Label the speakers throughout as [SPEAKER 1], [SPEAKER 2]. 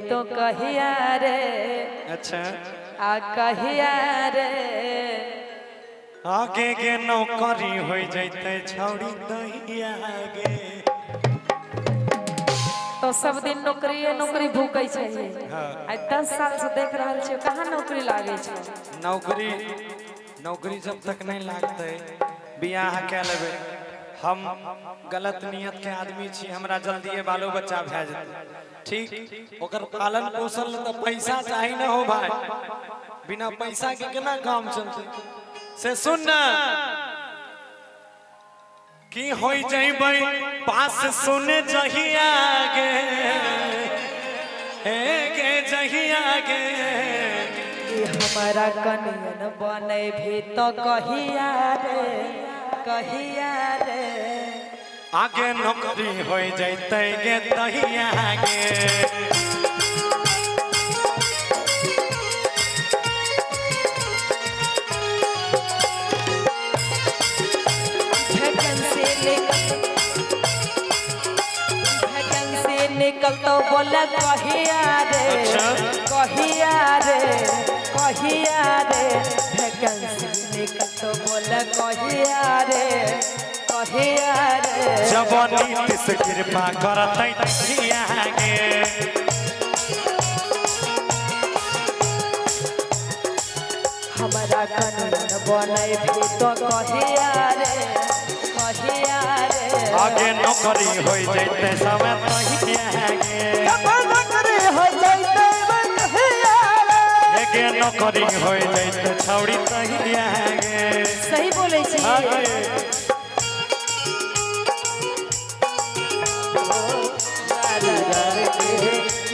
[SPEAKER 1] तो कहिया रे।
[SPEAKER 2] अच्छा
[SPEAKER 1] आ कहिया रे
[SPEAKER 2] आगे के नौकरी हो जैते छौड़ी दहिया गे।
[SPEAKER 1] तो सब दिन नौकरी नौकरी भूकै छै।
[SPEAKER 2] हाँ।
[SPEAKER 1] 10 साल से देख रहल छियै कहाँ नौकरी लागे छै।
[SPEAKER 2] नौकरी जब तक नहीं लागते बियाह के लेबे। हम गलत नियत के आदमी छी, हमरा जल्दी बालो बच्चा भए जेतै ठीक, ओकर पालन पोषण तो पैसा चाही ना हो भाई, बिना पैसा के केना काम चलते से सुन ना की होई जइबै पास सुने जहिया गे हे गे जहिया गे।
[SPEAKER 1] हमारा कनियन बने भी तो कहिया रे कहिया रे।
[SPEAKER 2] आगे नौकरी हो जैते गे तहिया गे।
[SPEAKER 1] निकल तो बोले कहिया रे कहिया रे कहिया रे। वैकेंसी निकल तो बोले कहिया रे कहिया रे।
[SPEAKER 2] जवानी से कृपा करतै तहिया गे।
[SPEAKER 1] हमारा कानून बने भी तो कहिया रे कहिया रे।
[SPEAKER 2] आगे नौकरी हो जैते समय तहिया गे।
[SPEAKER 1] नौकरी हो जैते कहिया रे।
[SPEAKER 2] गे नौकरी हो जैते छौड़ी तहिया गे।
[SPEAKER 1] सही बोले छी।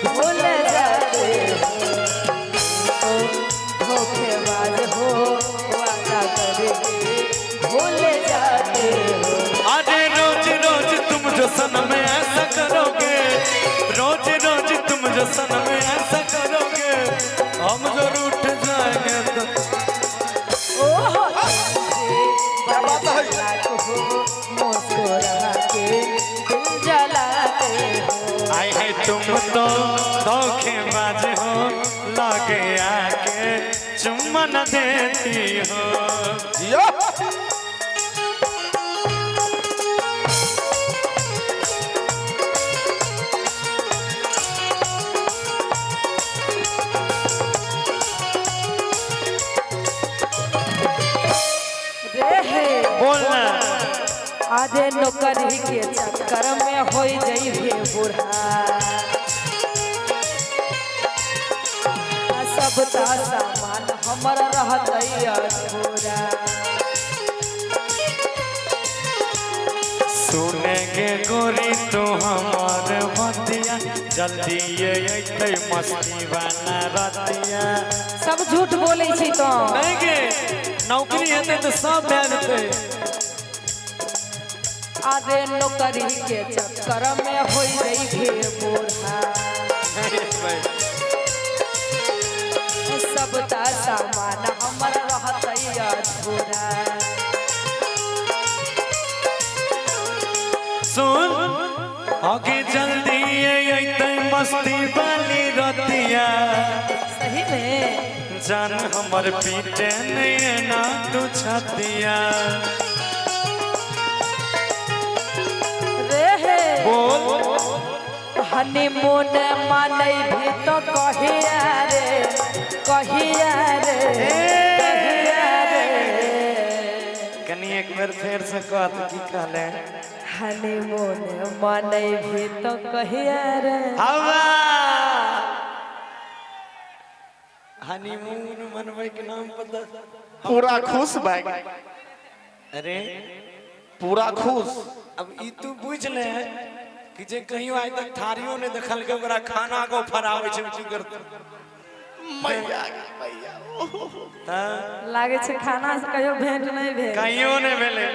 [SPEAKER 1] भूल जाते हो धोखेबाज हो वादा करके भूल जाते हो।
[SPEAKER 2] अरे रोज रोज तुम जो सनम ऐसा करोगे, रोज रोज तुम जो सनम ऐसा करोगे, हम जो रूठ जाएंगे तो
[SPEAKER 1] मुस्कुरा के दिल जलाते हो।
[SPEAKER 2] आए है तुम तो धोखेबाज हो, लगे आके चुम्बन देती हो। बोलना
[SPEAKER 1] आजे नौकरी के चक्कर में हो जइबे बूढ़ा। सब ता सामान हमर रहतै अधूरा।
[SPEAKER 2] सुनेंगे गोरी तो हमार बतिया, जल्दी ये अइते मस्ती वाला रतिया।
[SPEAKER 1] सब झूठ बोले छी तो
[SPEAKER 2] नहीं गे नौकरी हेते तो सब भए जेतै।
[SPEAKER 1] आजे नौकरी के चक्कर में हो जइबे बूढ़ा। सब ता सामान हमर रहतै अधूरा।
[SPEAKER 2] सुन आगे जल्दी ये अइते मस्ती वाली रतिया।
[SPEAKER 1] सही में
[SPEAKER 2] जान हमर पीटे नहीं ना तू छतिया। बोल
[SPEAKER 1] हनीमून मानै भी तो कहिया रे कहिया रे कहिया रे।
[SPEAKER 2] कनी एक बार फिर से कहत की कहले।
[SPEAKER 1] हनीमून मानै भी तो कहिया रे।
[SPEAKER 2] हवा हनीमून मनवे के नाम पता
[SPEAKER 3] पूरा खुश भाई।
[SPEAKER 2] अरे
[SPEAKER 3] पूरा खुश।
[SPEAKER 2] अब ई तू बुझ ले कि जे कहियो आज तक थारियो ने देखल के ओकरा खाना को फरावे छै की करत
[SPEAKER 3] मैया
[SPEAKER 1] लागे छै खाना से कहियो भेंट नहीं भेल।
[SPEAKER 2] कहियो ने भेले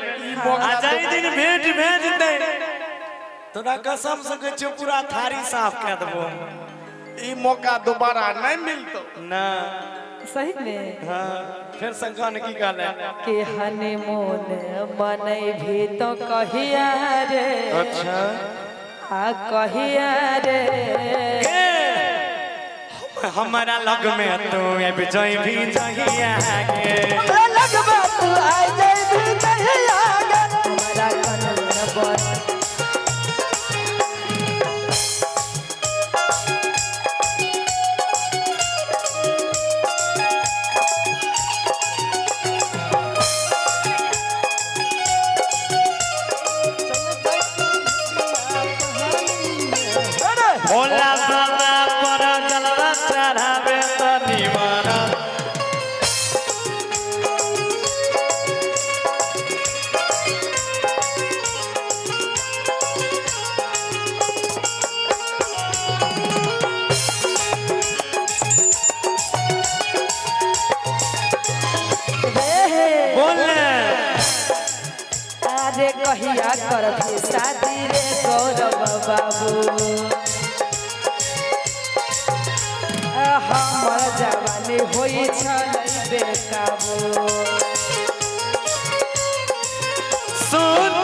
[SPEAKER 2] आ जाई दिन भेंट भेज दे तोरा कसम से कहै छै पूरा थारी साफ कर देबो।
[SPEAKER 3] ई मौका दोबारा नहीं मिलतो
[SPEAKER 2] ना।
[SPEAKER 1] सही में
[SPEAKER 2] हां फिर संख्या ने की कहले
[SPEAKER 1] कि हनीमून मानै भी तो कहिया रे।
[SPEAKER 2] अच्छा
[SPEAKER 1] आ कहिया रे
[SPEAKER 2] हमारा लग में तू अब जई भी जहिया गे
[SPEAKER 1] लगबा तू आई जइबी कहिया गे हमरा कनियन बन
[SPEAKER 2] भोला बाबा पर जलवा चढ़ावे त निमन बोले
[SPEAKER 1] अरे कहिया करबी शादी रे गौरव बाबू हमर जवानी होई छलै बेकाबू
[SPEAKER 2] सुन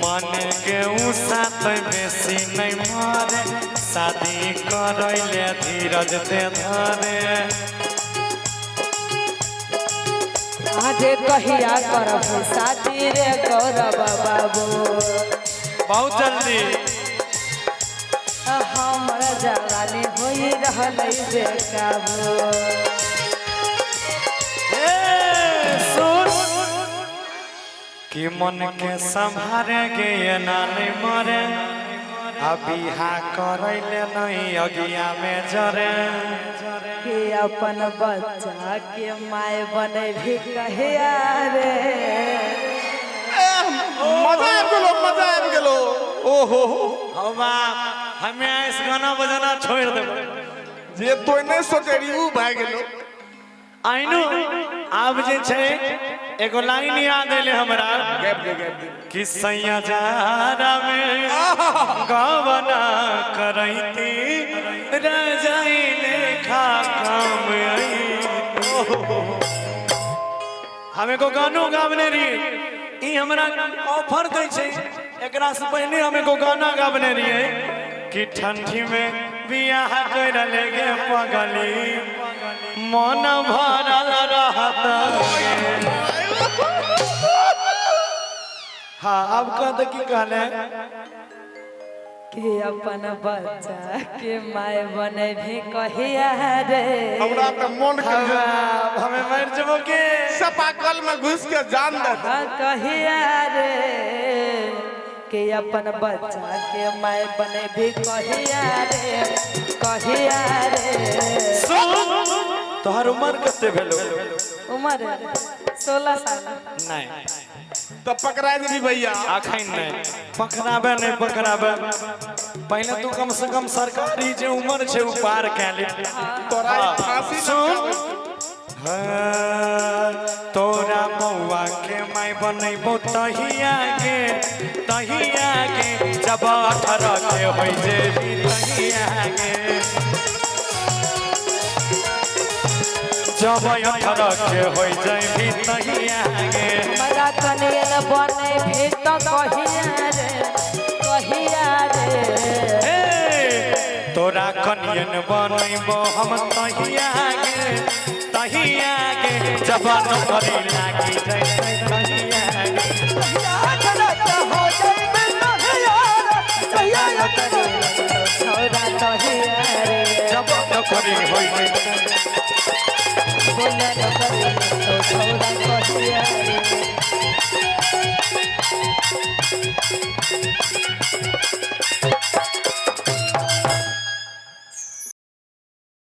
[SPEAKER 2] मन के साथ बेसी नहीं मारे शादी करैले धीरज दे धरे
[SPEAKER 1] अरे कहिया करबी शादी रे गौरव बाबू
[SPEAKER 2] बहुत जल्दी
[SPEAKER 1] हमर जवानी होई रहलै बेकाबू
[SPEAKER 2] सुन कि मन के संभारे गे ना नहीं मरे अबिहा करैले नहीं अगिया में जरे
[SPEAKER 1] के अपन बच्चा के माय बने भी कहिया रे
[SPEAKER 3] मजा आ गेलो ओहो
[SPEAKER 2] हो बाप हमें इस गाना बजाना छोड़ दे
[SPEAKER 3] जे तो नहीं सोचे रही उ भाग गेलो
[SPEAKER 2] आइनु आब जे छै एगो लाइन याद एले हमरा
[SPEAKER 3] गैप दे
[SPEAKER 2] कि सैया जारा में गवना करैती रजाई लेखा काम आई हम एगो गानो गावने रही ई हमरा ऑफर दै छै एकरा से पहले हम एगो गाना गावने रही कि ठंडी में बियाह कर लेगे पगली मन भरल रहत हाँ अब कह की कहले
[SPEAKER 1] के अपन बच्चा के माय बने भी कहिया रे
[SPEAKER 3] हमरा त मन के
[SPEAKER 2] हमें मर जबो के
[SPEAKER 3] सपाकल में घुस के जान दे
[SPEAKER 1] कहिया रे के अपन बच्चा के माय बने भी कहिया रे
[SPEAKER 2] तोहर उम्र कते भेलो
[SPEAKER 1] उम्र 16 साल
[SPEAKER 2] नहीं
[SPEAKER 3] तो पकड़ा दे भैया
[SPEAKER 2] अखन नहीं पकड़ाबे पहले तू कम से कम सरकारी जे उम्र छे उ पार क ले
[SPEAKER 3] तोरा फांसी
[SPEAKER 2] सुन तोरा बउआ के माय बनैबो तहिया के जब 18 के होई जे तहिया के जब 18 के होई जे तहिया के
[SPEAKER 1] हमरा कनियन बने भी तो कहिया रे
[SPEAKER 2] तोरा कनियन बनैबो हम तहिया के जब नौकरी लागी जैसे तहिया के
[SPEAKER 1] हो जाइबे कहिया छोरा कहिया रे
[SPEAKER 2] जब नौकरी होई
[SPEAKER 1] बोले छोरा